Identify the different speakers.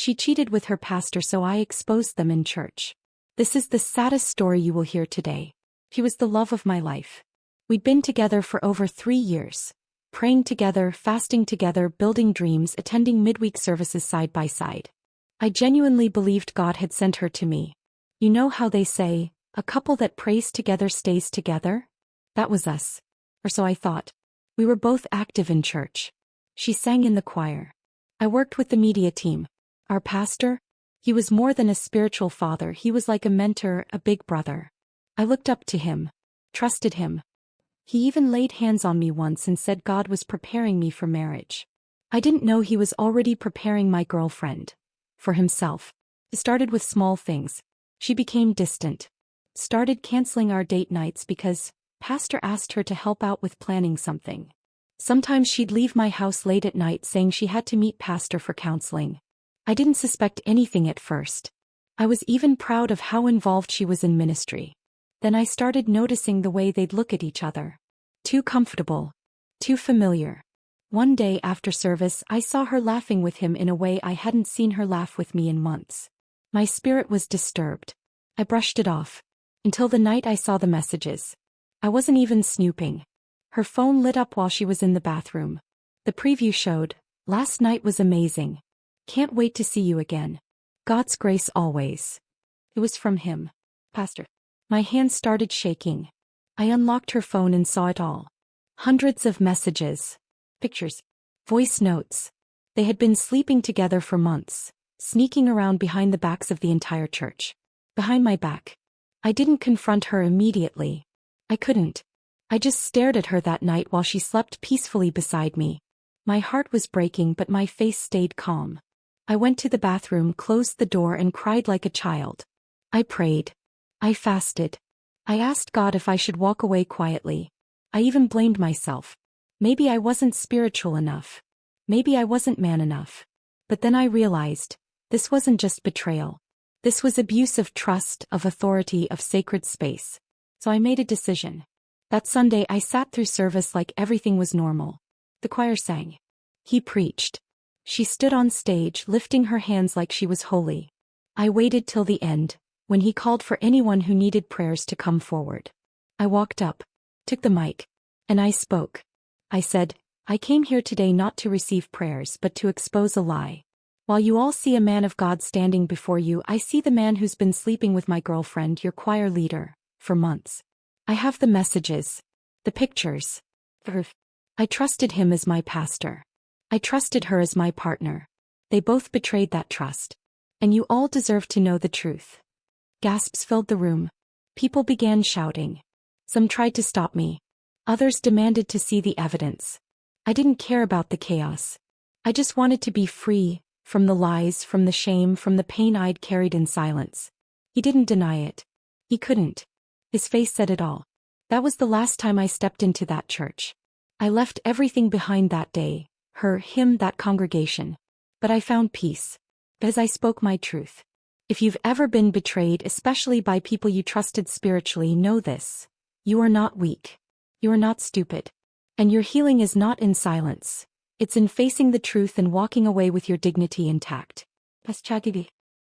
Speaker 1: She cheated with her pastor, so I exposed them in church. This is the saddest story you will hear today. He was the love of my life. We'd been together for over 3 years. Praying together, fasting together, building dreams, attending midweek services side by side. I genuinely believed God had sent her to me. You know how they say, a couple that prays together stays together? That was us. Or so I thought. We were both active in church. She sang in the choir. I worked with the media team. Our pastor? He was more than a spiritual father, he was like a mentor, a big brother. I looked up to him. Trusted him. He even laid hands on me once and said God was preparing me for marriage. I didn't know he was already preparing my girlfriend. For himself. It started with small things. She became distant. Started canceling our date nights because pastor asked her to help out with planning something. Sometimes she'd leave my house late at night saying she had to meet pastor for counseling. I didn't suspect anything at first. I was even proud of how involved she was in ministry. Then I started noticing the way they'd look at each other. Too comfortable. Too familiar. One day after service, I saw her laughing with him in a way I hadn't seen her laugh with me in months. My spirit was disturbed. I brushed it off. Until the night I saw the messages. I wasn't even snooping. Her phone lit up while she was in the bathroom. The preview showed, "Last night was amazing. Can't wait to see you again. God's grace always." It was from him. Pastor. My hands started shaking. I unlocked her phone and saw it all. Hundreds of messages. Pictures. Voice notes. They had been sleeping together for months, sneaking around behind the backs of the entire church. Behind my back. I didn't confront her immediately. I couldn't. I just stared at her that night while she slept peacefully beside me. My heart was breaking, but my face stayed calm. I went to the bathroom, closed the door, and cried like a child. I prayed. I fasted. I asked God if I should walk away quietly. I even blamed myself. Maybe I wasn't spiritual enough. Maybe I wasn't man enough. But then I realized, this wasn't just betrayal. This was abuse of trust, of authority, of sacred space. So I made a decision. That Sunday I sat through service like everything was normal. The choir sang. He preached. She stood on stage, lifting her hands like she was holy. I waited till the end, when he called for anyone who needed prayers to come forward. I walked up, took the mic, and I spoke. I said, I came here today not to receive prayers but to expose a lie. While you all see a man of God standing before you, I see the man who's been sleeping with my girlfriend, your choir leader, for months. I have the messages, the pictures. I trusted him as my pastor. I trusted her as my partner. They both betrayed that trust. And you all deserve to know the truth. Gasps filled the room. People began shouting. Some tried to stop me. Others demanded to see the evidence. I didn't care about the chaos. I just wanted to be free, from the lies, from the shame, from the pain I'd carried in silence. He didn't deny it. He couldn't. His face said it all. That was the last time I stepped into that church. I left everything behind that day, her, him, that congregation. But I found peace. As I spoke my truth. If you've ever been betrayed, especially by people you trusted spiritually, know this. You are not weak. You are not stupid. And your healing is not in silence. It's in facing the truth and walking away with your dignity intact. Pas chagidi.